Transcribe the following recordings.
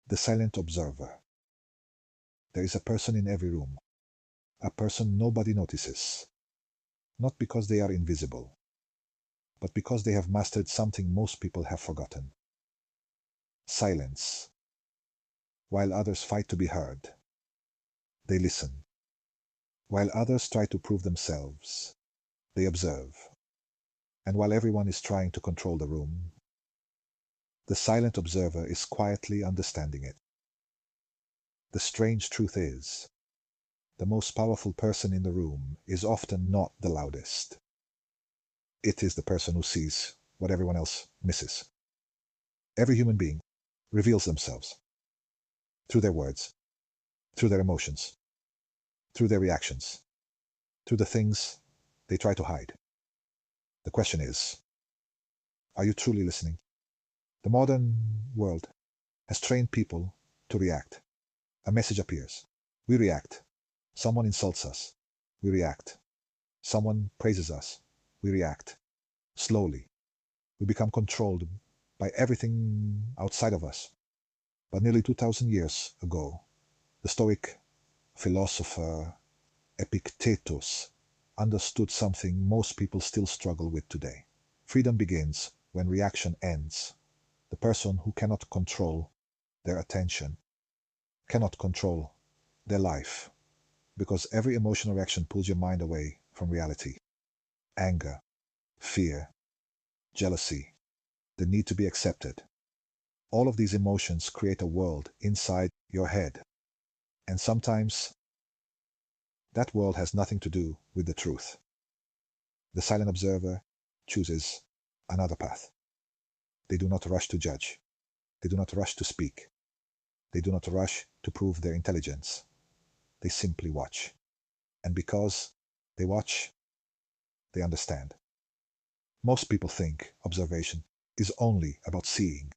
The silent observer. There is a person in every room, a person nobody notices, not because they are invisible, but because they have mastered something most people have forgotten. Silence. While others fight to be heard, they listen. While others try to prove themselves, they observe. And while everyone is trying to control the room, the silent observer is quietly understanding it. The strange truth is, the most powerful person in the room is often not the loudest. It is the person who sees what everyone else misses. Every human being reveals themselves through their words, through their emotions, through their reactions, through the things they try to hide. The question is, are you truly listening? The modern world has trained people to react. A message appears. We react. Someone insults us. We react. Someone praises us. We react. Slowly, we become controlled by everything outside of us. But nearly 2,000 years ago, the Stoic philosopher Epictetus understood something most people still struggle with today. Freedom begins when reaction ends. The person who cannot control their attention cannot control their life, because every emotional reaction pulls your mind away from reality. Anger, fear, jealousy, the need to be accepted. All of these emotions create a world inside your head. And sometimes that world has nothing to do with the truth. The silent observer chooses another path. They do not rush to judge. They do not rush to speak. They do not rush to prove their intelligence. They simply watch. And because they watch, they understand. Most people think observation is only about seeing.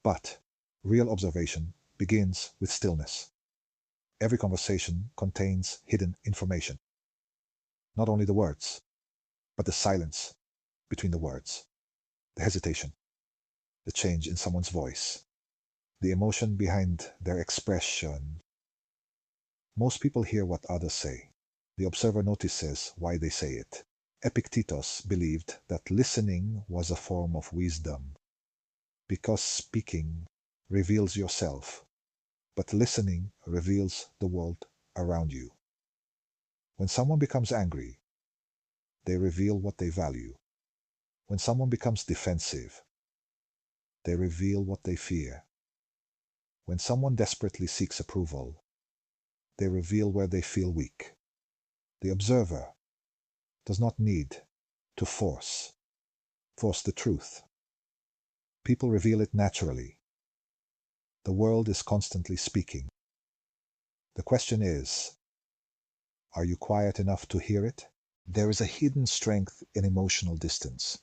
But real observation begins with stillness. Every conversation contains hidden information. Not only the words, but the silence between the words, the hesitation, the change in someone's voice, the emotion behind their expression. Most people hear what others say. The observer notices why they say it. Epictetus believed that listening was a form of wisdom, because speaking reveals yourself, but listening reveals the world around you. When someone becomes angry, they reveal what they value. When someone becomes defensive, they reveal what they fear. When someone desperately seeks approval, they reveal where they feel weak. The observer does not need to force the truth. People reveal it naturally. The world is constantly speaking. The question is, are you quiet enough to hear it? There is a hidden strength in emotional distance,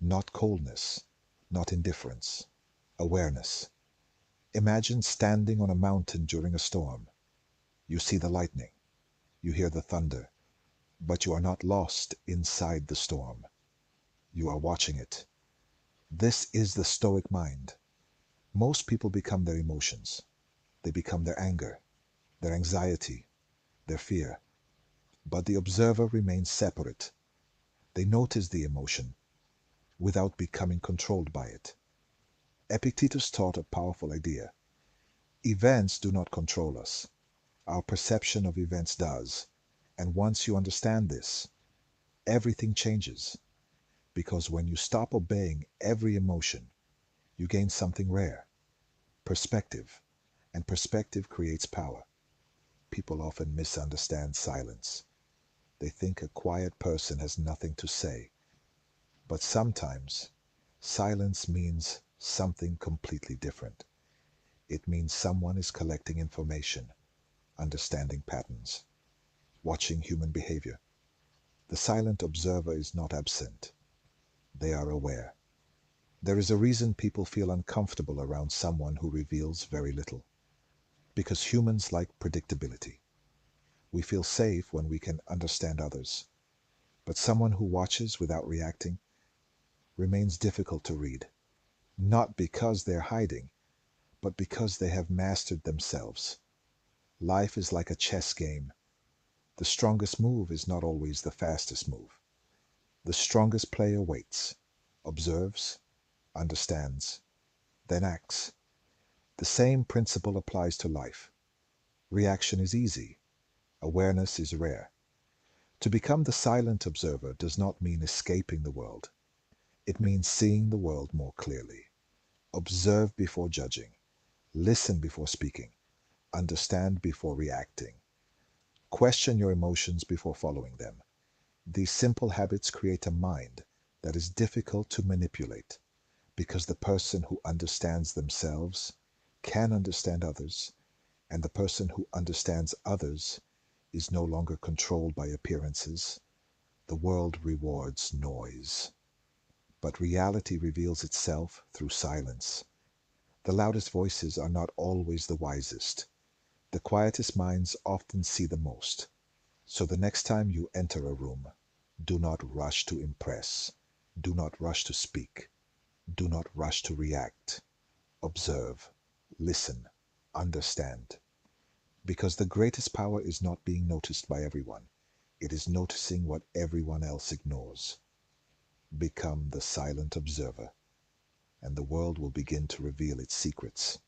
not coldness, not indifference, awareness. Imagine standing on a mountain during a storm. You see the lightning, you hear the thunder, but you are not lost inside the storm. You are watching it. This is the Stoic mind. Most people become their emotions. They become their anger, their anxiety, their fear. But the observer remains separate. They notice the emotion without becoming controlled by it. Epictetus taught a powerful idea. Events do not control us. Our perception of events does. And once you understand this, everything changes. Because when you stop obeying every emotion, you gain something rare, perspective. And perspective creates power. People often misunderstand silence. They think a quiet person has nothing to say. But sometimes, silence means something completely different. It means someone is collecting information, understanding patterns, watching human behavior. The silent observer is not absent. They are aware. There is a reason people feel uncomfortable around someone who reveals very little. Because humans like predictability. We feel safe when we can understand others. But someone who watches without reacting remains difficult to read. Not because they're hiding, but because they have mastered themselves. Life is like a chess game. The strongest move is not always the fastest move. The strongest player waits, observes, understands, then acts. The same principle applies to life. Reaction is easy. Awareness is rare. To become the silent observer does not mean escaping the world. It means seeing the world more clearly. Observe before judging. Listen before speaking. Understand before reacting. Question your emotions before following them. These simple habits create a mind that is difficult to manipulate, because the person who understands themselves can understand others, and the person who understands others is no longer controlled by appearances. The world rewards noise, but reality reveals itself through silence. The loudest voices are not always the wisest. The quietest minds often see the most. So the next time you enter a room, do not rush to impress. Do not rush to speak. Do not rush to react. Observe, listen, understand. Because the greatest power is not being noticed by everyone. It is noticing what everyone else ignores. Become the silent observer, and the world will begin to reveal its secrets.